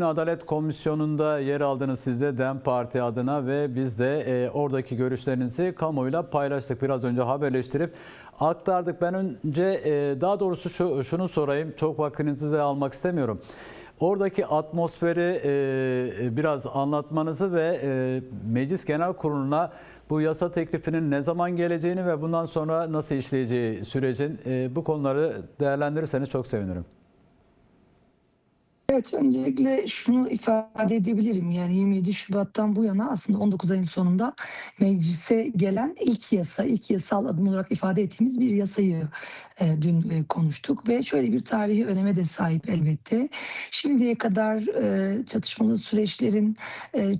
Adalet Komisyonu'nda yer aldınız siz de DEM Parti adına ve biz de oradaki görüşlerinizi kamuoyuyla paylaştık. Biraz önce haberleştirip aktardık. Ben önce daha doğrusu şunu sorayım. Çok vaktinizi de almak istemiyorum. Oradaki atmosferi biraz anlatmanızı ve Meclis Genel Kurulu'na bu yasa teklifinin ne zaman geleceğini ve bundan sonra nasıl işleyeceği sürecin bu konuları değerlendirirseniz çok sevinirim. Evet, öncelikle şunu ifade edebilirim. Yani 27 Şubat'tan bu yana aslında 19 ayın sonunda meclise gelen ilk yasal adım olarak ifade ettiğimiz bir yasayı dün konuştuk ve şöyle bir tarihi öneme de sahip elbette. Şimdiye kadar çatışmalı süreçlerin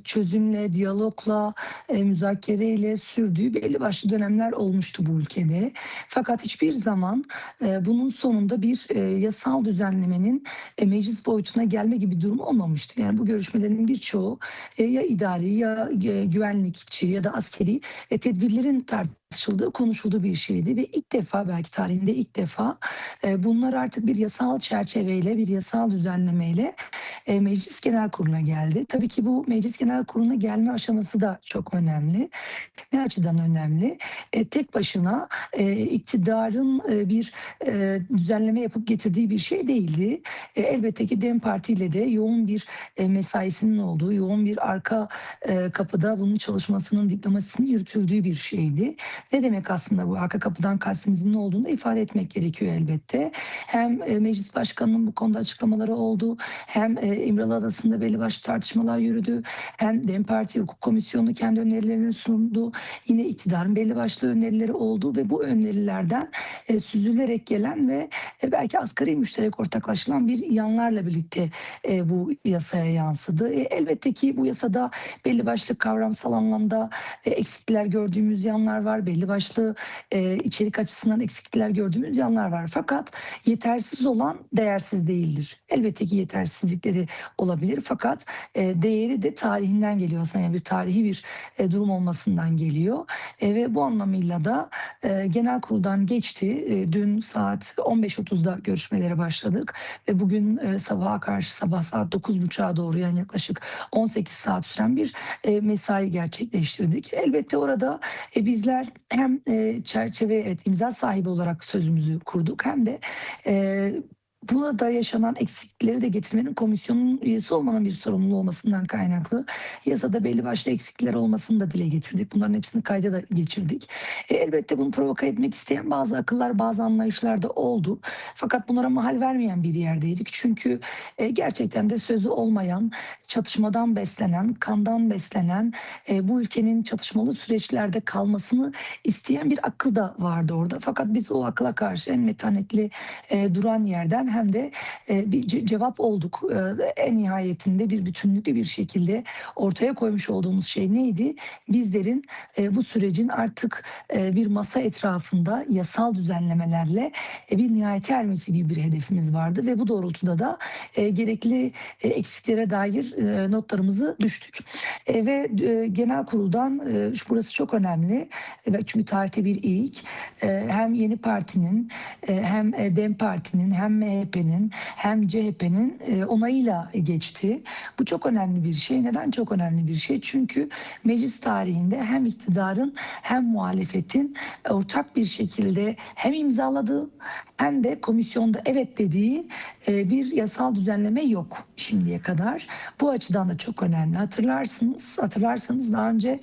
çözümle, diyalogla, müzakereyle sürdüğü belli başlı dönemler olmuştu bu ülkede. Fakat hiçbir zaman bunun sonunda bir yasal düzenlemenin meclis boyutuna gelme gibi bir durum olmamıştı. Yani bu görüşmelerin birçoğu ya idari ya güvenlikçi ya da askeri tedbirlerin tartışıldığı, konuşulduğu bir şeydi ve ilk defa, belki tarihinde ilk defa bunlar artık bir yasal çerçeveyle, bir yasal düzenlemeyle Meclis Genel Kurulu'na geldi. Tabii ki bu Meclis Genel Kurulu'na gelme aşaması da çok önemli. Ne açıdan önemli? Tek başına iktidarın bir düzenleme yapıp getirdiği bir şey değildi. Elbette ki DEM Parti ile de yoğun bir mesaisinin olduğu, yoğun bir arka kapıda bunun çalışmasının, diplomasisinin yürütüldüğü bir şeydi. Ne demek aslında bu arka kapıdan kastımızın ne olduğunu da ifade etmek gerekiyor elbette. Hem Meclis Başkanı'nın bu konuda açıklamaları oldu, hem İmralı Adası'nda belli başlı tartışmalar yürüdü, hem DEM Parti Hukuk Komisyonu kendi önerilerini sundu. Yine iktidarın belli başlı önerileri oldu ve bu önerilerden süzülerek gelen ve belki asgari müşterek ortaklaşılan bir yanlarla birlikte bu yasaya yansıdı. Elbette ki bu yasada belli başlı kavramsal anlamda eksiklikler gördüğümüz yanlar var. Belli başlı içerik açısından eksiklikler gördüğümüz yanlar var. Fakat yetersiz olan değersiz değildir. Elbette ki yetersizlikleri olabilir fakat değeri de tarihinden geliyor aslında. Yani bir tarihi bir durum olmasından geliyor. Ve bu anlamıyla da genel kuruldan geçti. Dün saat 15.30'da görüşmelere başladık ve bugün sabaha karşı sabah saat 9.30'a doğru, yani yaklaşık 18 saat süren bir mesai gerçekleştirdik. Elbette orada bizler hem çerçeve, evet, imza sahibi olarak sözümüzü kurduk, hem de burada yaşanan eksiklikleri de getirmenin, komisyonun üyesi olmanın bir sorumluluğu olmasından kaynaklı yasada belli başlı eksiklikler olmasını da dile getirdik. Bunların hepsini kayda da geçirdik. Elbette bunu provoke etmek isteyen bazı akıllar, bazı anlayışlar da oldu. Fakat bunlara mahal vermeyen bir yerdeydik. Çünkü gerçekten de sözü olmayan, çatışmadan beslenen, kandan beslenen, bu ülkenin çatışmalı süreçlerde kalmasını isteyen bir akıl da vardı orada. Fakat biz o akla karşı en metanetli duran yerden hem de bir cevap olduk. En nihayetinde bir bütünlüklü bir şekilde ortaya koymuş olduğumuz şey neydi? Bizlerin bu sürecin artık bir masa etrafında yasal düzenlemelerle bir nihayete ermesi gibi bir hedefimiz vardı ve bu doğrultuda da gerekli eksiklere dair notlarımızı düştük. Ve genel kuruldan, burası çok önemli çünkü tarihte bir ilk, hem yeni partinin hem DEM Parti'nin hem MHP'nin hem CHP'nin onayıyla geçti. Bu çok önemli bir şey. Neden çok önemli bir şey? Çünkü meclis tarihinde hem iktidarın hem muhalefetin ortak bir şekilde hem imzaladığı hem de komisyonda evet dediği bir yasal düzenleme yok şimdiye kadar. Bu açıdan da çok önemli. Hatırlarsanız daha önce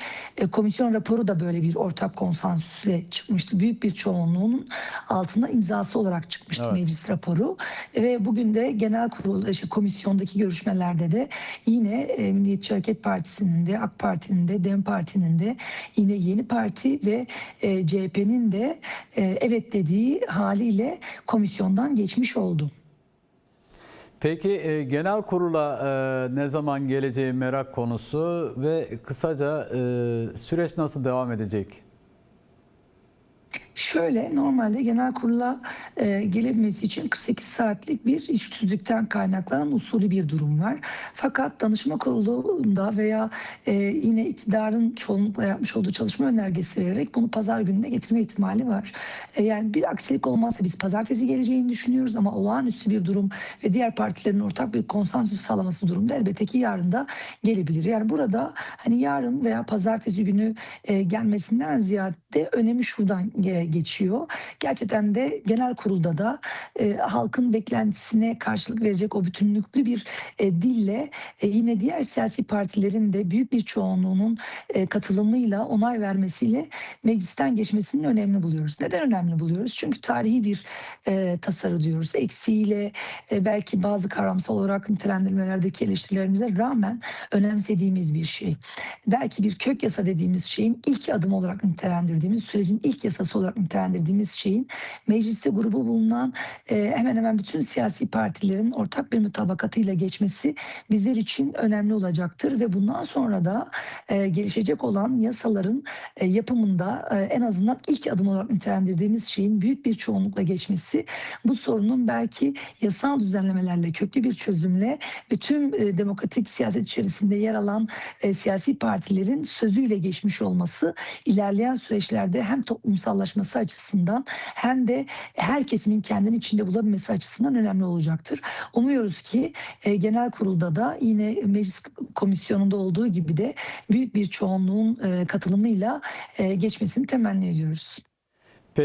komisyon raporu da böyle bir ortak konsensüsle çıkmıştı. Büyük bir çoğunluğun altında imzası olarak çıkmıştı, evet, meclis raporu. Ve bugün de genel kurul komisyondaki görüşmelerde de yine Milliyetçi Hareket Partisi'nin de, AK Parti'nin de, DEM Parti'nin de, yine Yeni Parti ve CHP'nin de evet dediği haliyle komisyondan geçmiş oldu. Peki genel kurula ne zaman geleceği merak konusu ve kısaca süreç nasıl devam edecek? Şöyle, normalde genel kurula gelebilmesi için 48 saatlik bir iş tüzükten kaynaklanan usulü bir durum var. Fakat danışma kurulunda veya yine iktidarın çoğunlukla yapmış olduğu çalışma önergesi vererek bunu pazar gününe getirme ihtimali var. Yani bir aksilik olmazsa biz pazartesi geleceğini düşünüyoruz ama olağanüstü bir durum ve diğer partilerin ortak bir konsensüs sağlaması durumunda elbette ki yarın da gelebilir. Yani burada hani yarın veya pazartesi günü gelmesinden ziyade önemi şuradan geçiyor. Gerçekten de genel kurulda da halkın beklentisine karşılık verecek o bütünlüklü bir dille yine diğer siyasi partilerin de büyük bir çoğunluğunun katılımıyla onay vermesiyle meclisten geçmesini önemli buluyoruz. Neden önemli buluyoruz? Çünkü tarihi bir tasarı diyoruz. Eksiğiyle belki bazı kavramsal olarak nitelendirmelerdeki eleştirilerimize rağmen önemsediğimiz bir şey. Belki bir kök yasa dediğimiz şeyin ilk adım olarak nitelendirdiğimiz, sürecin ilk yasası olarak nitelendirdiğimiz şeyin mecliste grubu bulunan hemen hemen bütün siyasi partilerin ortak bir mutabakatıyla geçmesi bizler için önemli olacaktır ve bundan sonra da gelişecek olan yasaların yapımında en azından ilk adım olarak nitelendirdiğimiz şeyin büyük bir çoğunlukla geçmesi bu sorunun belki yasal düzenlemelerle, köklü bir çözümle ve tüm demokratik siyaset içerisinde yer alan siyasi partilerin sözüyle geçmiş olması ilerleyen süreçlerde hem toplumsallaşması açısından hem de her kesimin kendini içinde bulabilmesi açısından önemli olacaktır. Umuyoruz ki genel kurulda da yine meclis komisyonunda olduğu gibi de büyük bir çoğunluğun katılımıyla geçmesini temenni ediyoruz.